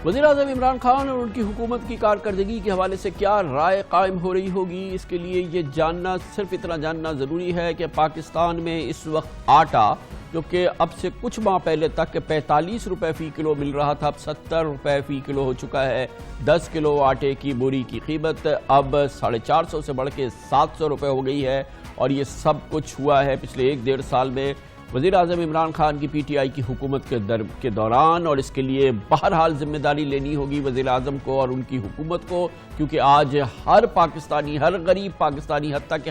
وزیراعظم عمران خان اور ان کی حکومت کی کارکردگی کے حوالے سے کیا رائے قائم ہو رہی ہوگی، اس کے لیے یہ جاننا، صرف اتنا جاننا ضروری ہے کہ پاکستان میں اس وقت آٹا، جو کہ اب سے کچھ ماہ پہلے تک 45 روپے فی کلو مل رہا تھا، اب 70 روپے فی کلو ہو چکا ہے۔ 10 کلو آٹے کی بوری کی قیمت اب 450 سے بڑھ کے 700 روپے ہو گئی ہے، اور یہ سب کچھ ہوا ہے پچھلے 1-1.5 سال میں وزیراعظم عمران خان کی پی ٹی آئی کی حکومت کے دوران، اور اس کے لیے بہرحال ذمہ داری لینی ہوگی وزیراعظم کو اور ان کی حکومت کو، کیونکہ آج ہر پاکستانی، ہر غریب پاکستانی، حتیٰ کہ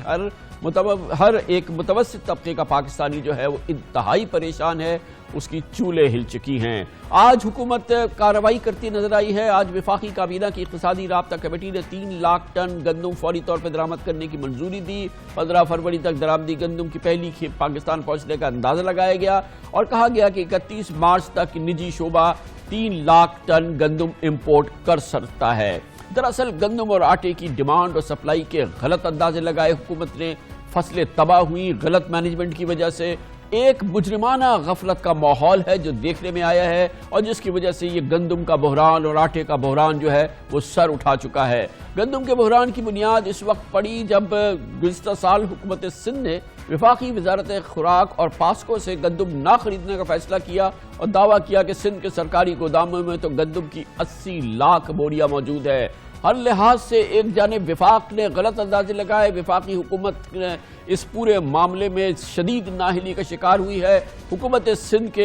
ہر ایک متوسط طبقے کا پاکستانی جو ہے وہ انتہائی پریشان ہے، اس کی چولیں ہل چکی ہیں۔ آج حکومت کارروائی کرتی نظر آئی ہے۔ آج وفاقی کابینہ کی اقتصادی رابطہ کمیٹی نے 3 لاکھ ٹن گندم فوری طور پر درآمد کرنے کی منظوری دی۔ 15 فروری تک درآمدی گندم کی پہلی کھیپ پاکستان پہنچنے کا اندازہ لگایا گیا، اور کہا گیا کہ 31 مارچ تک نجی شعبہ 3 لاکھ ٹن گندم امپورٹ کر سکتا ہے۔ دراصل گندم اور آٹے کی ڈیمانڈ اور سپلائی کے غلط اندازے لگائے حکومت نے، فصلیں تباہ ہوئی غلط مینجمنٹ کی وجہ سے۔ ایک مجرمانہ غفلت کا ماحول ہے جو دیکھنے میں آیا ہے، اور جس کی وجہ سے یہ گندم کا بحران اور آٹے کا بحران جو ہے وہ سر اٹھا چکا ہے۔ گندم کے بحران کی بنیاد اس وقت پڑی جب گزشتہ سال حکومت سندھ نے وفاقی وزارت خوراک اور پاسکو سے گندم نہ خریدنے کا فیصلہ کیا، اور دعویٰ کیا کہ سندھ کے سرکاری گوداموں میں تو گندم کی 80 لاکھ بوریاں موجود ہے۔ ہر لحاظ سے ایک جانب وفاق نے غلط اندازے لگائے، وفاقی حکومت نے اس پورے معاملے میں شدید نااہلی کا شکار ہوئی ہے۔ حکومت سندھ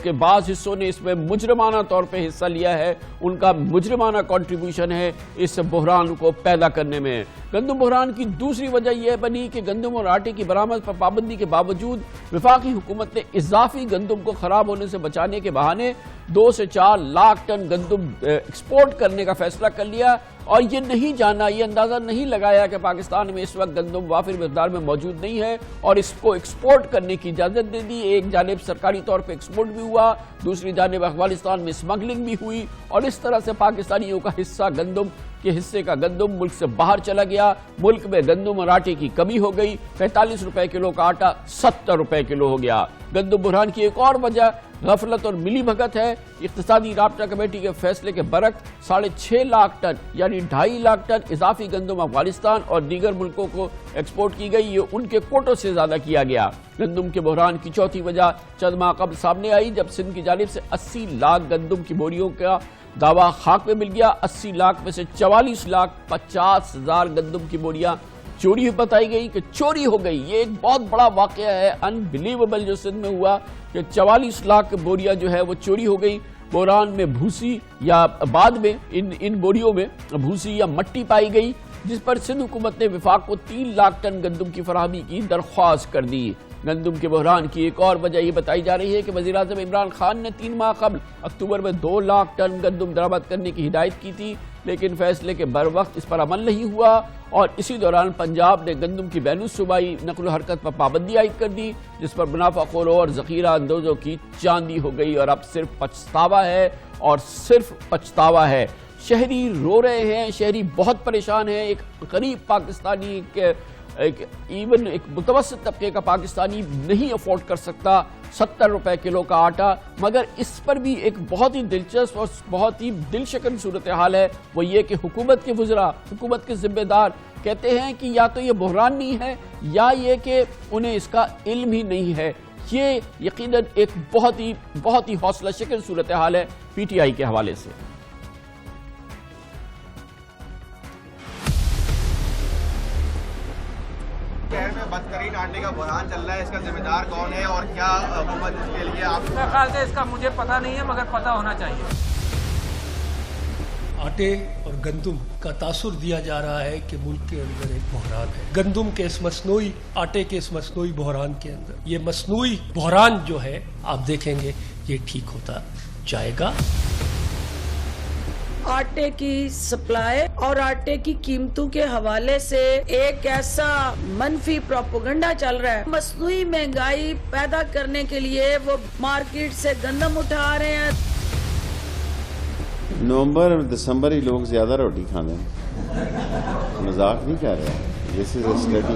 کے بعض حصوں نے اس میں مجرمانہ طور پہ حصہ لیا ہے، ان کا مجرمانہ کنٹریبیوشن ہے اس بحران کو پیدا کرنے میں۔ گندم بحران کی دوسری وجہ یہ بنی کہ گندم اور آٹے کی برآمد پر پابندی کے باوجود وفاقی حکومت نے اضافی گندم کو خراب ہونے سے بچانے کے بہانے 2 سے 4 لاکھ ٹن گندم ایکسپورٹ کرنے کا فیصلہ کر لیا، اور یہ نہیں جانا، یہ اندازہ نہیں لگایا کہ پاکستان میں اس وقت گندم وافر مقدار میں موجود نہیں ہے، اور اس کو ایکسپورٹ کرنے کی اجازت دے دی۔ ایک جانب سرکاری طور پہ ایکسپورٹ بھی ہوا، دوسری جانب افغانستان میں اسمگلنگ بھی ہوئی، اور اس طرح سے پاکستانیوں کا حصہ گندم کے حصے کا گندم ملک سے باہر چلا گیا۔ ملک میں گندم اور آٹے کی کمی ہو گئی، 45 روپے کلو کا آٹا 70 روپے کلو ہو گیا۔ گندم بحران کی ایک اور وجہ غفلت اور ملی بھگت ہے۔ اقتصادی رابطہ کمیٹی کے فیصلے کے برعکس 6.5 لاکھ ٹن یعنی 2.5 لاکھ ٹن اضافی گندم افغانستان اور دیگر ملکوں کو ایکسپورٹ کی گئی، یہ ان کے کوٹوں سے زیادہ کیا گیا۔ گندم کے بحران کی چوتھی وجہ چند ماہ قبل سامنے آئی، جب سندھ کی جانب سے 80 لاکھ گندم کی بوریوں کا دعویٰ خاک میں مل گیا۔ 80 لاکھ میں سے 44,50,000 گندم کی بوریاں چوری بتائی گئی کہ چوری ہو گئی۔ یہ ایک بہت بڑا واقعہ ہے، انبلیویبل، جو سندھ میں ہوا کہ 44 لاکھ بوریاں جو ہے وہ چوری ہو گئی۔ بحران میں بھوسی یا بعد میں ان بوریوں میں بھوسی یا مٹی پائی گئی، جس پر سندھ حکومت نے وفاق کو 3 لاکھ ٹن گندم کی فراہمی کی درخواست کر دی۔ گندم کے بحران کی ایک اور وجہ یہ بتائی جا رہی ہے کہ وزیراعظم عمران خان نے 3 ماہ قبل اکتوبر میں 2 لاکھ ٹن گندم درآمد کرنے کی ہدایت کی تھی، لیکن فیصلے کے بروقت اس پر عمل نہیں ہوا، اور اسی دوران پنجاب نے گندم کی بین الصوبائی نقل و حرکت پر پابندی عائد کر دی، جس پر منافع خوروں اور ذخیرہ اندوزوں کی چاندی ہو گئی، اور اب صرف پچھتاوا ہے، اور صرف پچھتاوا ہے۔ شہری رو رہے ہیں، شہری بہت پریشان ہیں۔ ایک غریب پاکستانی ایون ایک متوسط طبقے کا پاکستانی نہیں افورڈ کر سکتا 70 روپے کلو کا آٹا، مگر اس پر بھی ایک بہت ہی دلچسپ اور بہت ہی دل شکن صورتحال ہے، وہ یہ کہ حکومت کے وزراء، حکومت کے ذمہ دار کہتے ہیں کہ یا تو یہ بحران نہیں ہے، یا یہ کہ انہیں اس کا علم ہی نہیں ہے۔ یہ یقیناً ایک بہت ہی حوصلہ شکن صورتحال ہے پی ٹی آئی کے حوالے سے۔ شہر میں بدترین آٹے کا بحران چل رہا ہے، اس کا ذمہ دار کون ہے اور کیا حکومت اس کے لیے آپ میرے خیال سے اس کا مجھے پتہ نہیں ہے، مگر پتہ ہونا چاہیے۔ آٹے اور گندم کا تاثر دیا جا رہا ہے کہ ملک کے اندر ایک بحران ہے۔ گندم کے اس مصنوعی، آٹے کے اس مصنوعی بحران کے اندر یہ مصنوعی بحران جو ہے آپ دیکھیں گے یہ ٹھیک ہوتا جائے گا۔ آٹے کی سپلائی اور آٹے کی قیمتوں کے حوالے سے ایک ایسا منفی پروپیگنڈا چل رہا ہے، مصنوعی مہنگائی پیدا کرنے کے لیے وہ مارکیٹ سے گندم اٹھا رہے ہیں۔ نومبر اور دسمبر ہی لوگ زیادہ روٹی کھانے ہیں، مذاق نہیں کر رہے، دس از اے اسٹڈی۔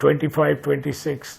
25-26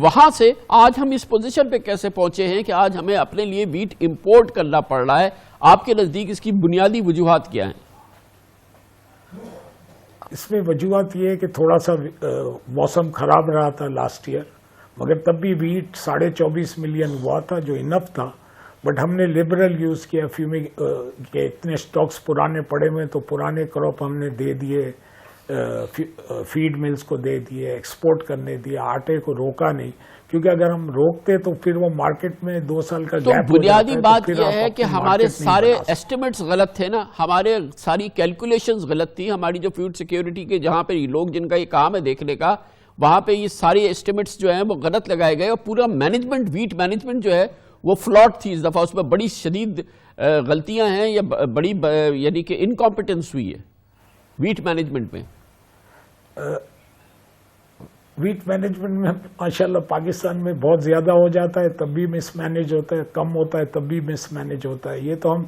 وہاں سے آج ہم اس پوزیشن پہ کیسے پہنچے ہیں کہ آج ہمیں اپنے لیے ویٹ امپورٹ کرنا پڑ رہا ہے؟ آپ کے نزدیک اس کی بنیادی وجوہات کیا ہیں؟ اس میں وجوہات یہ ہے کہ تھوڑا سا موسم خراب رہا تھا لاسٹ ایئر، مگر تب بھی ویٹ 24.5 ملین ہوا تھا جو انف تھا، بٹ ہم نے لبرل یوز کیا کہ اتنے سٹاکس پرانے پڑے ہوئے تو پرانے کراپ ہم نے دے دیے، فیڈ ملز کو دے دیے، ایکسپورٹ کرنے دیا، آٹے کو روکا نہیں، کیونکہ اگر ہم روکتے تو پھر وہ مارکیٹ میں 2 سال کا تو گیپ بنیادی بات یہ ہے کہ ہمارے سارے ایسٹیمیٹس غلط تھے نا، ہمارے ساری کیلکولیشنز غلط تھی، ہماری جو فوڈ سیکیورٹی کے جہاں پہ لوگ جن کا یہ کام ہے دیکھنے کا، وہاں پہ یہ سارے ایسٹیمیٹس جو ہیں وہ غلط لگائے گئے، اور پورا مینجمنٹ، ویٹ مینجمنٹ جو ہے وہ فلاٹ تھی اس دفعہ، اس میں بڑی شدید غلطیاں ہیں یا بڑی یعنی کہ انکمپیٹنس ہوئی ہے ویٹ مینجمنٹ میں۔ ویٹ مینجمنٹ میں ماشاءاللہ پاکستان میں بہت زیادہ ہو جاتا ہے تب بھی مس مینج ہوتا ہے، کم ہوتا ہے تب بھی مس مینج ہوتا ہے۔ یہ تو ہم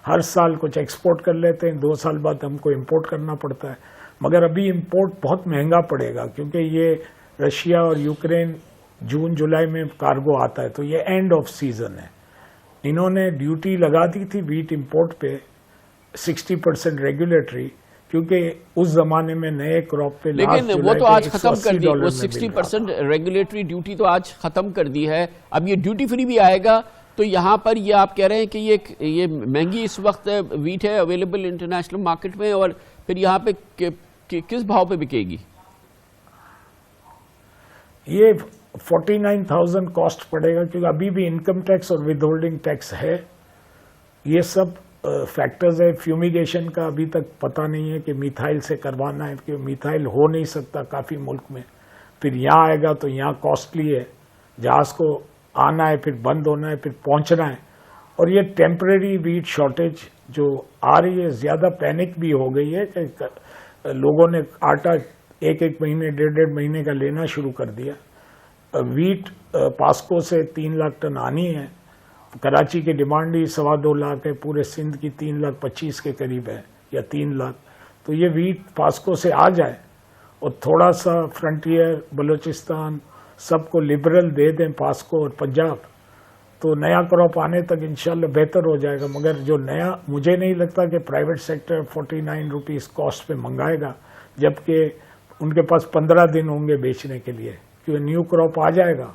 ہر سال کچھ ایکسپورٹ کر لیتے ہیں، 2 سال بعد ہم کو امپورٹ کرنا پڑتا ہے، مگر ابھی امپورٹ بہت مہنگا پڑے گا کیونکہ یہ رشیا اور یوکرین جون جولائی میں کارگو آتا ہے، تو یہ اینڈ آف سیزن ہے۔ انہوں نے ڈیوٹی لگا دی تھی ویٹ امپورٹ پہ 60% ریگولیٹری، کیونکہ اس زمانے میں نئے کراپ پہ لیکن وہ تو آج ختم کر دی، وہ 60% ریگولیٹری ڈیوٹی تو آج ختم کر دی ہے، اب یہ ڈیوٹی فری بھی آئے گا، تو یہاں پر یہ آپ کہہ رہے ہیں کہ یہ مہنگی اس وقت ویٹ ہے اویلیبل انٹرنیشنل مارکیٹ میں، اور پھر یہاں پہ کس بھاؤ پہ بکے گی؟ یہ 49,000 کاسٹ پڑے گا، کیونکہ ابھی بھی انکم ٹیکس اور ود ہولڈنگ ٹیکس ہے، یہ سب فیکٹرز ہے۔ فیومیگیشن کا ابھی تک پتہ نہیں ہے کہ میتھائل سے کروانا ہے، کہ میتھائل ہو نہیں سکتا کافی ملک میں، پھر یہاں آئے گا تو یہاں کاسٹلی ہے، جہاز کو آنا ہے پھر بند ہونا ہے پھر پہنچنا ہے، اور یہ ٹیمپریری ویٹ شارٹیج جو آ رہی ہے، زیادہ پینک بھی ہو گئی ہے کہ لوگوں نے آٹا 1 مہینے 1.5 مہینے کا لینا شروع کر دیا۔ ویٹ پاسکو سے 3 لاکھ ٹن آنی ہے، کراچی کی ڈیمانڈ ہی 2.25 لاکھ ہے، پورے سندھ کی 3,25,000 کے قریب ہے یا 3 لاکھ، تو یہ ویٹ پاسکو سے آ جائے اور تھوڑا سا فرنٹیئر بلوچستان سب کو لبرل دے دیں پاسکو اور پنجاب، تو نیا کراپ آنے تک انشاءاللہ بہتر ہو جائے گا۔ مگر جو نیا، مجھے نہیں لگتا کہ پرائیویٹ سیکٹر 49 روپیز کاسٹ پہ منگائے گا، جبکہ ان کے پاس 15 دن ہوں گے بیچنے کے لیے، کیونکہ نیو کراپ آ جائے گا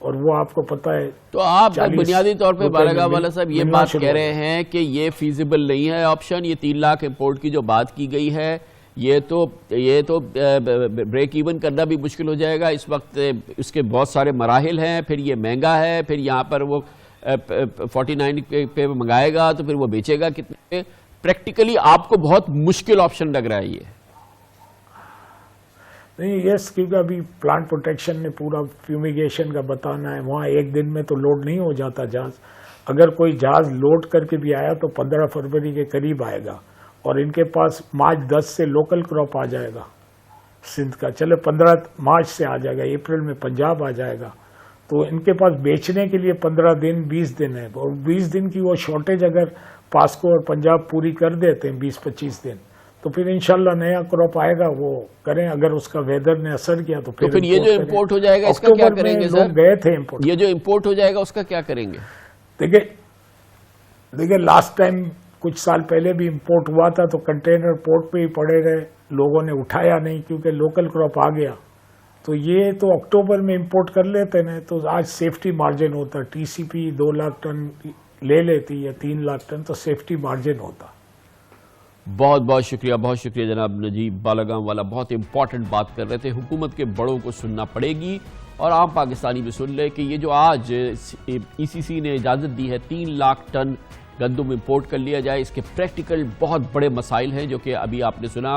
اور وہ آپ کو پتہ ہے۔ تو آپ بنیادی طور پہ بارگاہ والا صاحب یہ بات کہہ رہے ہیں کہ یہ فیزیبل نہیں ہے آپشن، یہ 3 لاکھ امپورٹ کی جو بات کی گئی ہے، یہ تو بریک ایون کرنا بھی مشکل ہو جائے گا، اس وقت اس کے بہت سارے مراحل ہیں، پھر یہ مہنگا ہے، پھر یہاں پر وہ 49 پہ منگائے گا تو پھر وہ بیچے گا کتنے پہ؟ پریکٹیکلی آپ کو بہت مشکل آپشن لگ رہا ہے یہ؟ نہیں، یس، کیونکہ ابھی پلانٹ پروٹیکشن نے پورا فیومیگیشن کا بتانا ہے، وہاں 1 دن میں تو لوڈ نہیں ہو جاتا جہاز، اگر کوئی جہاز لوڈ کر کے بھی آیا تو 15 فروری کے قریب آئے گا، اور ان کے پاس مارچ 10 سے لوکل کراپ آ جائے گا سندھ کا، چلے 15 مارچ سے آ جائے گا، اپریل میں پنجاب آ جائے گا، تو ان کے پاس بیچنے کے لیے 15 دن 20 دن ہے، اور 20 دن کی وہ شارٹیج اگر پاسکو اور پنجاب پوری کر دیتے ہیں 20-25 دن، تو پھر انشاءاللہ نیا کراپ آئے گا، وہ کریں، اگر اس کا ویدر نے اثر کیا تو پھر یہ جو امپورٹ ہو جائے گا اس کا کیا کریں گے سر؟ گئے تھے امپورٹ، یہ جو امپورٹ ہو جائے گا اس کا کیا کریں گے؟ دیکھیں لاسٹ ٹائم کچھ سال پہلے بھی امپورٹ ہوا تھا تو کنٹینر پورٹ پہ ہی پڑے رہے، لوگوں نے اٹھایا نہیں کیونکہ لوکل کراپ آ گیا، تو یہ تو اکتوبر میں امپورٹ کر لیتے ہیں، تو آج سیفٹی مارجن ہوتا، ٹی سی پی 2 لاکھ ٹن لے لیتی یا 3 لاکھ ٹن، تو سیفٹی مارجن ہوتا۔ بہت بہت شکریہ جناب نجیب بالاگام والا، بہت امپورٹنٹ بات کر رہے تھے، حکومت کے بڑوں کو سننا پڑے گی اور عام پاکستانی بھی سن لے کہ یہ جو آج ای سی سی نے اجازت دی ہے 3 لاکھ ٹن گندم امپورٹ کر لیا جائے، اس کے پریکٹیکل بہت بڑے مسائل ہیں جو کہ ابھی آپ نے سنا،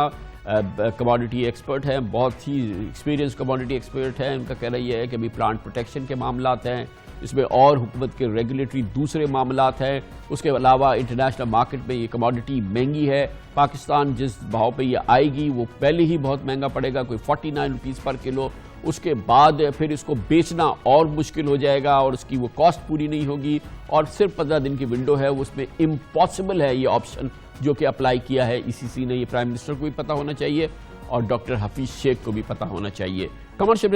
کموڈیٹی ایکسپرٹ ہیں، بہت ہی ایکسپیرینس کموڈیٹی ایکسپرٹ ہیں، ان کا کہنا یہ ہے کہ ابھی پلانٹ پروٹیکشن کے معاملات ہیں، اس میں اور حکومت کے ریگولیٹری دوسرے معاملات ہیں، اس کے علاوہ انٹرنیشنل مارکیٹ میں یہ کموڈیٹی مہنگی ہے، پاکستان جس بھاؤ پہ یہ آئے گی وہ پہلے ہی بہت مہنگا پڑے گا، کوئی 49 روپیز پر کلو، اس کے بعد پھر اس کو بیچنا اور مشکل ہو جائے گا اور اس کی وہ کاسٹ پوری نہیں ہوگی، اور صرف 15 دن کی ونڈو ہے، اس میں امپاسبل ہے یہ آپشن جو کہ اپلائی کیا ہے ای سی سی نے، یہ پرائم منسٹر کو بھی پتہ ہونا چاہیے اور ڈاکٹر حفیظ شیخ کو بھی پتہ ہونا چاہیے۔ کمرشل